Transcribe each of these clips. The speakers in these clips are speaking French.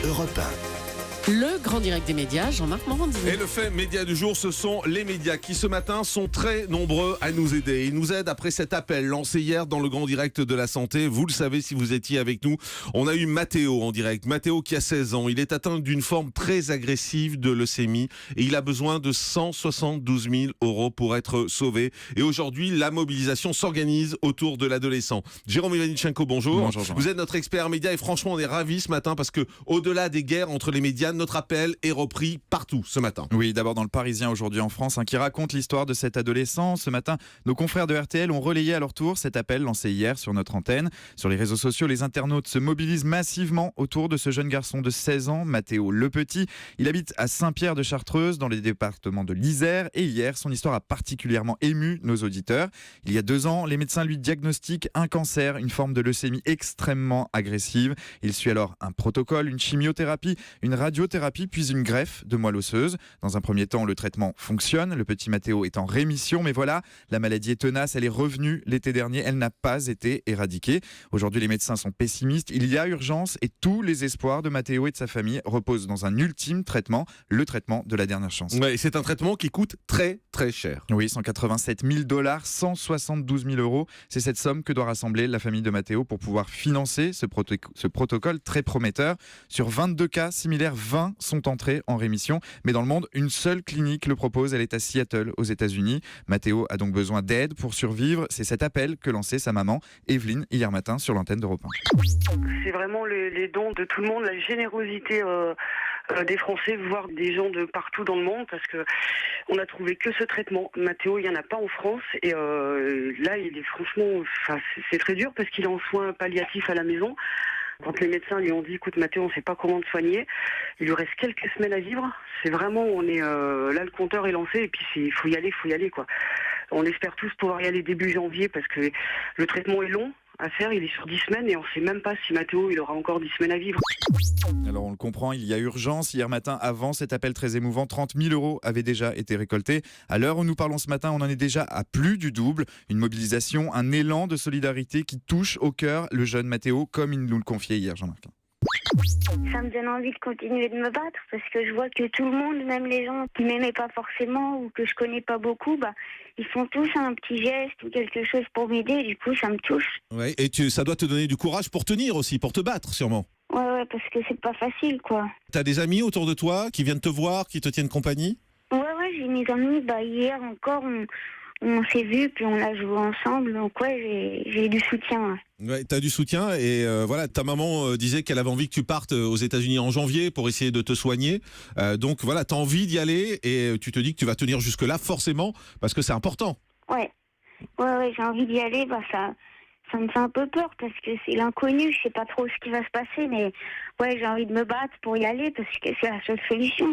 Europe 1. Le grand direct des médias, Jean-Marc Morandini. Et le fait média du jour, ce sont les médias qui ce matin sont très nombreux à nous aider. Ils nous aident après cet appel lancé hier dans le grand direct de la santé. Vous le savez si vous étiez avec nous. On a eu Mathéo en direct. Mathéo qui a 16 ans. Il est atteint d'une forme très agressive de leucémie et il a besoin de 172 000 € pour être sauvé. Et aujourd'hui, la mobilisation s'organise autour de l'adolescent. Jérôme Ivanichenko, bonjour. Bonjour Jean. Vous êtes notre expert média et franchement, on est ravis ce matin parce que au-delà des guerres entre les médias, notre appel est repris partout ce matin. Oui, d'abord dans le Parisien aujourd'hui en France, qui raconte l'histoire de cet adolescent. Ce matin, nos confrères de RTL ont relayé à leur tour cet appel lancé hier sur notre antenne. Sur les réseaux sociaux, les internautes se mobilisent massivement autour de ce jeune garçon de 16 ans, Mathéo Lepetit. Il habite à Saint-Pierre de Chartreuse, dans les départements de l'Isère. Et hier, son histoire a particulièrement ému nos auditeurs. Il y a 2 ans, les médecins lui diagnostiquent un cancer, une forme de leucémie extrêmement agressive. Il suit alors un protocole, une chimiothérapie, une radiothérapie, puis une greffe de moelle osseuse. Dans un premier temps, le traitement fonctionne. Le petit Mathéo est en rémission, mais voilà, la maladie est tenace. Elle est revenue l'été dernier. Elle n'a pas été éradiquée. Aujourd'hui, les médecins sont pessimistes. Il y a urgence et tous les espoirs de Mathéo et de sa famille reposent dans un ultime traitement, le traitement de la dernière chance. Ouais, c'est un traitement qui coûte très très cher. Oui, 187 000 $, 172 000 €. C'est cette somme que doit rassembler la famille de Mathéo pour pouvoir financer ce protocole très prometteur. Sur 22 cas similaires, 20 sont entrés en rémission. Mais dans le monde, une seule clinique le propose. Elle est à Seattle, aux États-Unis. Mathéo a donc besoin d'aide pour survivre. C'est cet appel que lançait sa maman, Evelyne, hier matin sur l'antenne d'Europe 1. C'est vraiment les dons de tout le monde, la générosité des Français, voire des gens de partout dans le monde, parce que on a trouvé que ce traitement. Mathéo, il n'y en a pas en France, et là, il est franchement, c'est très dur parce qu'il est en soins palliatifs à la maison. Quand les médecins lui ont dit, écoute Mathéo, on ne sait pas comment te soigner, il lui reste quelques semaines à vivre. C'est vraiment, on est là, le compteur est lancé, et puis il faut y aller quoi. On espère tous pouvoir y aller début janvier parce que le traitement est long à faire, il est sur 10 semaines et on ne sait même pas si Mathéo il aura encore 10 semaines à vivre. Alors on le comprend, il y a urgence. Hier matin, avant cet appel très émouvant, 30 000 € avaient déjà été récoltés. À l'heure où nous parlons ce matin, on en est déjà à plus du double. Une mobilisation, un élan de solidarité qui touche au cœur le jeune Mathéo, comme il nous le confiait hier, Jean-Marc. Ça me donne envie de continuer de me battre parce que je vois que tout le monde, même les gens qui m'aimaient pas forcément ou que je connais pas beaucoup, ils font tous un petit geste ou quelque chose pour m'aider. Du coup, ça me touche. Ouais, et ça doit te donner du courage pour tenir aussi, pour te battre sûrement. Ouais, parce que c'est pas facile, quoi. T'as des amis autour de toi qui viennent te voir, qui te tiennent compagnie ? Ouais, j'ai mes amis. Hier encore, on s'est vus puis on a joué ensemble. Donc j'ai du soutien. Ouais, t'as du soutien et voilà, ta maman disait qu'elle avait envie que tu partes aux États-Unis en janvier pour essayer de te soigner. Donc voilà, t'as envie d'y aller et tu te dis que tu vas tenir jusque-là forcément parce que c'est important. Ouais, j'ai envie d'y aller. Ça me fait un peu peur parce que c'est l'inconnu. Je sais pas trop ce qui va se passer, mais j'ai envie de me battre pour y aller parce que c'est la seule solution.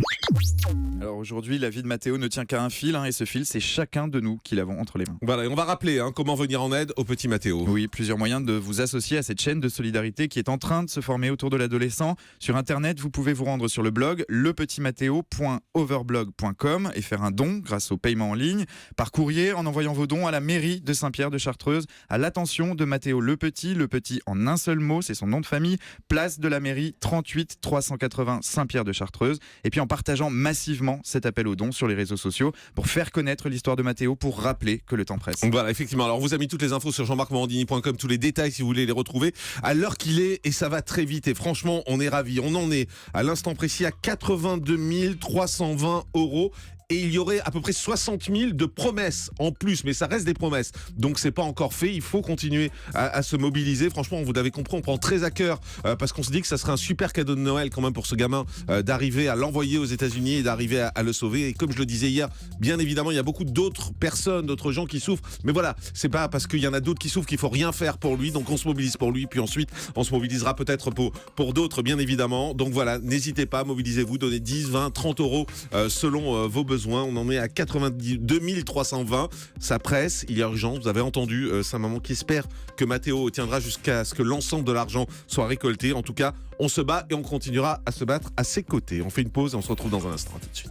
Alors aujourd'hui, la vie de Mathéo ne tient qu'à un fil, et ce fil, c'est chacun de nous qui l'avons entre les mains. Voilà, et on va rappeler comment venir en aide au petit Mathéo. Oui, plusieurs moyens de vous associer à cette chaîne de solidarité qui est en train de se former autour de l'adolescent. Sur Internet, vous pouvez vous rendre sur le blog lepetitmathéo.overblog.com et faire un don grâce au paiement en ligne. Par courrier, en envoyant vos dons à la mairie de Saint-Pierre de Chartreuse, à l'attention de Mathéo Lepetit. Lepetit en un seul mot, c'est son nom de famille. Place de la mairie, 38 380 Saint-Pierre de Chartreuse. Et puis en partageant massivement cet appel aux dons sur les réseaux sociaux pour faire connaître l'histoire de Mathéo, pour rappeler que le temps presse. Voilà, effectivement. Alors, on vous a mis toutes les infos sur jean-marc-morandini.com, tous les détails si vous voulez les retrouver à l'heure qu'il est, et ça va très vite. Et franchement, on est ravis. On en est à l'instant précis à 82 320 €. Et il y aurait à peu près 60 000 de promesses en plus, mais ça reste des promesses. Donc c'est pas encore fait, il faut continuer à se mobiliser. Franchement, vous l'avez compris, on prend très à cœur parce qu'on se dit que ça serait un super cadeau de Noël quand même pour ce gamin d'arriver à l'envoyer aux États-Unis et d'arriver à le sauver. Et comme je le disais hier, bien évidemment, il y a beaucoup d'autres personnes, d'autres gens qui souffrent. Mais voilà, c'est pas parce qu'il y en a d'autres qui souffrent qu'il faut rien faire pour lui. Donc on se mobilise pour lui, puis ensuite on se mobilisera peut-être pour d'autres, bien évidemment. Donc voilà, n'hésitez pas, mobilisez-vous, donnez 10, 20, 30 € selon vos besoins. On en est à 82 320. Ça presse, il y a urgence. Vous avez entendu sa maman qui espère que Mathéo tiendra jusqu'à ce que l'ensemble de l'argent soit récolté. En tout cas, on se bat et on continuera à se battre à ses côtés. On fait une pause et on se retrouve dans un instant. À tout de suite.